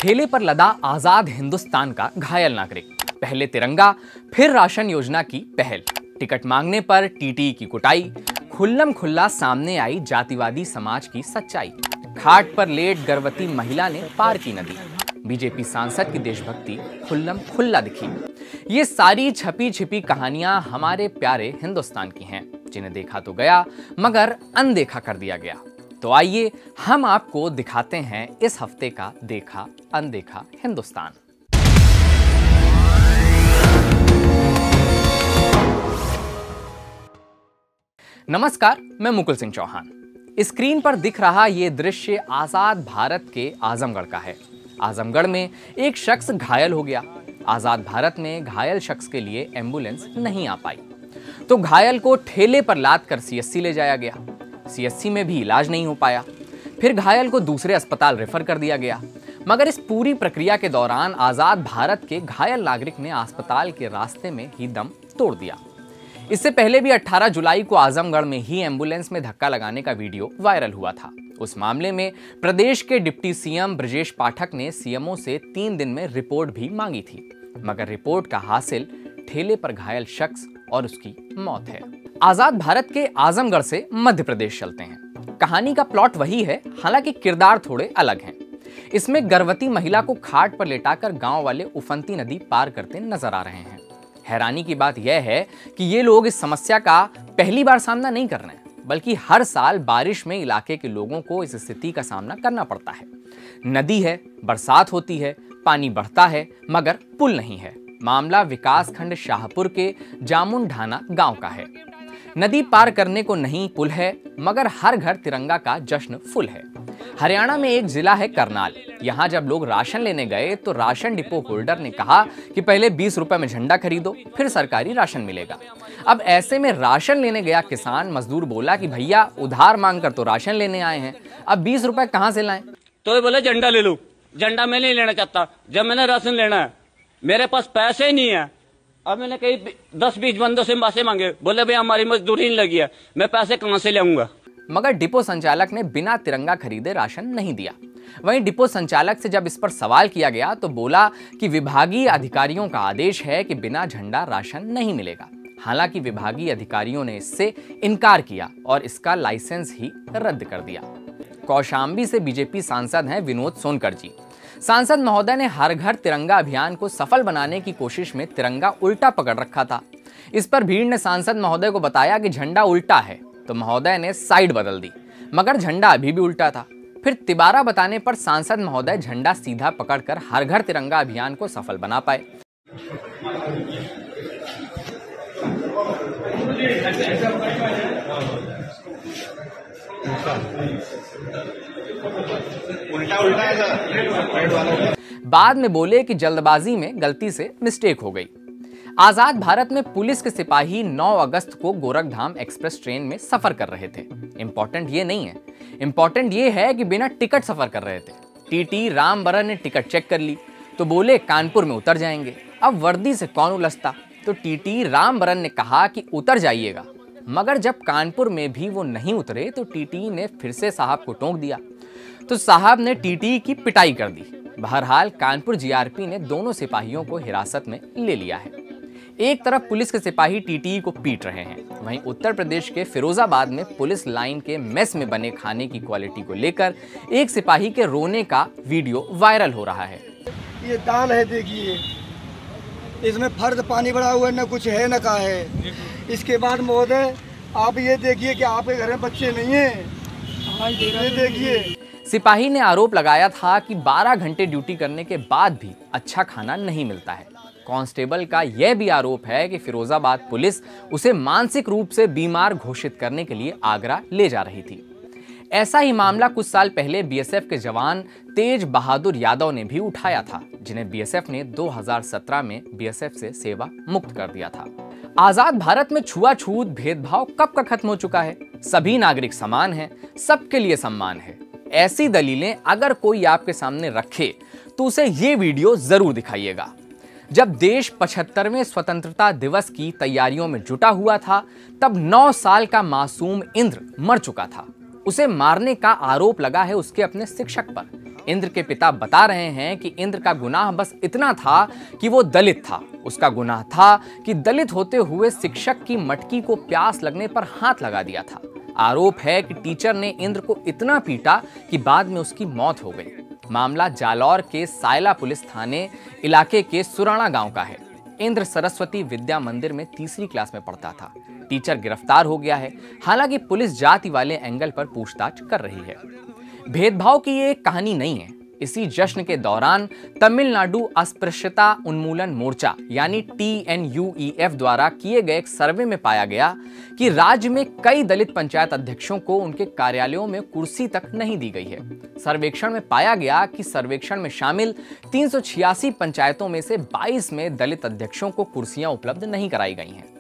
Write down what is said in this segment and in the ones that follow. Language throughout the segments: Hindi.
ठेले पर लदा आजाद हिंदुस्तान का घायल नागरिक, पहले तिरंगा फिर राशन योजना की पहल, टिकट मांगने पर टीटी की कुटाई, खुल्लम खुल्ला सामने आई जातिवादी समाज की सच्चाई, घाट पर लेट गर्भवती महिला ने पार की नदी, बीजेपी सांसद की देशभक्ति खुल्लम खुल्ला दिखी। ये सारी छपी छिपी कहानियां हमारे प्यारे हिंदुस्तान की हैं, जिन्हें देखा तो गया मगर अनदेखा कर दिया गया। तो आइए हम आपको दिखाते हैं इस हफ्ते का देखा अनदेखा हिंदुस्तान। नमस्कार, मैं मुकुल सिंह चौहान। स्क्रीन पर दिख रहा ये दृश्य आजाद भारत के आजमगढ़ का है। आजमगढ़ में एक शख्स घायल हो गया। आजाद भारत में घायल शख्स के लिए एम्बुलेंस नहीं आ पाई, तो घायल को ठेले पर लाद कर सीएससी ले जाया गया। सीएससी में भी इलाज नहीं हो पाया, फिर घायल को दूसरे अस्पताल रेफर कर दिया गया। मगर इस पूरी प्रक्रिया के दौरान आजाद भारत के घायल नागरिक ने अस्पताल के रास्ते में ही दम तोड़ दिया। इससे पहले भी 18 जुलाई को आजमगढ़ में ही एम्बुलेंस में धक्का लगाने का वीडियो वायरल हुआ था। उस मामले में प्रदेश के डिप्टी सीएम ब्रजेश पाठक ने सीएमओ से 3 दिन में रिपोर्ट भी मांगी थी, मगर रिपोर्ट का हासिल ठेले पर घायल शख्स और उसकी मौत है। आजाद भारत के आजमगढ़ से मध्य प्रदेश चलते हैं। कहानी का प्लॉट वही है, हालांकि किरदार थोड़े अलग हैं। इसमें गर्भवती महिला को खाट पर लेटाकर गांव वाले उफनती नदी पार करते नजर आ रहे हैं। हैरानी की बात यह है कि ये लोग इस समस्या का पहली बार सामना नहीं कर रहे हैं, बल्कि हर साल बारिश में इलाके के लोगों को इस स्थिति का सामना करना पड़ता है। नदी है, बरसात होती है, पानी बढ़ता है, मगर पुल नहीं है। मामला विकासखंड शाहपुर के जामुनढाना गांव का है। नदी पार करने को नहीं पुल है, मगर हर घर तिरंगा का जश्न फुल है। हरियाणा में एक जिला है करनाल। यहाँ जब लोग राशन लेने गए तो राशन डिपो होल्डर ने कहा कि पहले 20 रुपए में झंडा खरीदो, फिर सरकारी राशन मिलेगा। अब ऐसे में राशन लेने गया किसान मजदूर बोला कि भैया उधार मांगकर तो राशन लेने आए हैं, अब 20 रुपए कहाँ से लाएं? तो ये बोले झंडा ले लो। झंडा मैं नहीं लेना चाहता, जब मैंने राशन लेना है मेरे पास पैसे ही नहीं है। अब मैंने कई 10-20 बंदों से पैसे मांगे, बोले भैया हमारी मजदूरी नहीं लगी है, मैं पैसे कहां से लाऊंगा। मगर डिपो संचालक ने बिना तिरंगा खरीदे राशन नहीं दिया। वहीं डिपो संचालक से जब इस पर सवाल किया गया तो बोला कि विभागीय अधिकारियों का आदेश है कि बिना झंडा राशन नहीं मिलेगा। हालांकि विभागीय अधिकारियों ने इससे इनकार किया और इसका लाइसेंस ही रद्द कर दिया। कौशाम्बी से बीजेपी सांसद हैं विनोद सोनकर जी। सांसद महोदय ने हर घर तिरंगा अभियान को सफल बनाने की कोशिश में तिरंगा उल्टा पकड़ रखा था। इस पर भीड़ ने सांसद महोदय को बताया कि झंडा उल्टा है, तो महोदय ने साइड बदल दी, मगर झंडा अभी भी उल्टा था। फिर तिबारा बताने पर सांसद महोदय झंडा सीधा पकड़कर हर घर तिरंगा अभियान को सफल बना पाए। बाद में बोले कि जल्दबाजी में गलती से मिस्टेक हो गई। आजाद भारत में पुलिस के सिपाही 9 अगस्त को गोरखधाम एक्सप्रेस ट्रेन में सफर कर रहे थे। इंपॉर्टेंट ये नहीं है, इंपॉर्टेंट ये है कि बिना टिकट सफर कर रहे थे। टीटी रामबरन ने टिकट चेक कर ली तो बोले कानपुर में उतर जाएंगे। अब वर्दी से कौन उलझता, तो टीटी रामबरन ने कहा कि उतर जाइएगा। मगर जब कानपुर में भी वो नहीं उतरे तो टीटी ने फिर से साहब को टोक दिया, तो साहब ने टीटी की पिटाई कर दी। बहरहाल कानपुर जीआरपी ने दोनों सिपाहियों को हिरासत में ले लिया है। एक तरफ पुलिस के सिपाही टीटी को पीट रहे हैं, वहीं उत्तर प्रदेश के फिरोजाबाद में पुलिस लाइन के मेस में बने खाने की क्वालिटी को लेकर एक सिपाही के रोने का वीडियो वायरल हो रहा है। ये दाल है, देखिए इसमें फर्द पानी भरा हुआ है, न कुछ है न का है। इसके बाद महोदय आप ये देखिए कि आपके घर में बच्चे नहीं हैं, ये देखिए। सिपाही ने आरोप लगाया था कि 12 घंटे ड्यूटी करने के बाद भी अच्छा खाना नहीं मिलता है। कांस्टेबल का यह भी आरोप है कि फिरोजाबाद पुलिस उसे मानसिक रूप से बीमार घोषित करने के लिए आगरा ले जा रही थी। ऐसा ही मामला कुछ साल पहले बीएसएफ के जवान तेज बहादुर यादव ने भी उठाया था, जिन्हें बीएसएफ ने 2017 में बीएसएफ से सेवा मुक्त कर दिया था। आजाद भारत में छुआछूत भेदभाव कब का खत्म हो चुका है। सभी नागरिक समान हैं, सबके लिए सम्मान है। ऐसी दलीलें अगर कोई आपके सामने रखे तो उसे ये वीडियो जरूर दिखाइएगा। जब देश 75वें स्वतंत्रता दिवस की तैयारियों में जुटा हुआ था, तब 9 साल का मासूम इंद्र मर चुका था। उसे मारने का आरोप लगा है उसके अपने शिक्षक पर। इंद्र के पिता बता रहे हैं कि इंद्र का गुनाह बस इतना था कि वो दलित था। उसका गुनाह था कि दलित होते हुए शिक्षक की मटकी को प्यास लगने पर हाथ लगा दिया था। आरोप है कि टीचर ने इंद्र को इतना पीटा कि बाद में उसकी मौत हो गई। मामला जालौर के सायला पुलिस थाने इलाके के सुराणा गांव का है। इंद्र सरस्वती विद्या मंदिर में तीसरी क्लास में पढ़ता था। टीचर गिरफ्तार हो गया है। हालांकि पुलिस जाति वाले एंगल पर पूछताछ कर रही है। भेदभाव की ये कहानी नहीं है। इसी जश्न के दौरान तमिलनाडु अस्पृश्यता उन्मूलन मोर्चा यानी TNUEF द्वारा किए गए एक सर्वे में पाया गया कि राज्य में कई दलित पंचायत अध्यक्षों को उनके कार्यालयों में कुर्सी तक नहीं दी गई है। सर्वेक्षण में पाया गया कि सर्वेक्षण में शामिल 386 पंचायतों में से 22 में दलित अध्यक्षों को कुर्सियां उपलब्ध नहीं कराई गई हैं।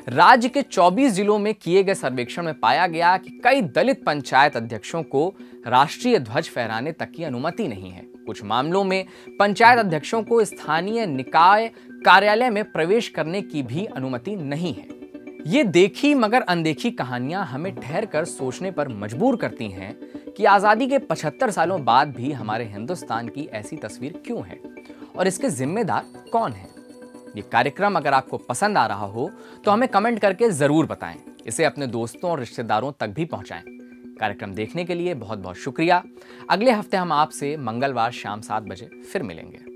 राज्य के 24 जिलों में किए गए सर्वेक्षण में पाया गया कि कई दलित पंचायत अध्यक्षों को राष्ट्रीय ध्वज फहराने तक की अनुमति नहीं है। कुछ मामलों में पंचायत अध्यक्षों को स्थानीय निकाय कार्यालय में प्रवेश करने की भी अनुमति नहीं है। ये देखी मगर अनदेखी कहानियां हमें ठहर कर सोचने पर मजबूर करती हैं कि आजादी के 75 सालों बाद भी हमारे हिंदुस्तान की ऐसी तस्वीर क्यों है और इसके जिम्मेदार कौन है। ये कार्यक्रम अगर आपको पसंद आ रहा हो तो हमें कमेंट करके जरूर बताएं। इसे अपने दोस्तों और रिश्तेदारों तक भी पहुंचाएं। कार्यक्रम देखने के लिए बहुत बहुत शुक्रिया। अगले हफ्ते हम आपसे मंगलवार शाम 7 बजे फिर मिलेंगे।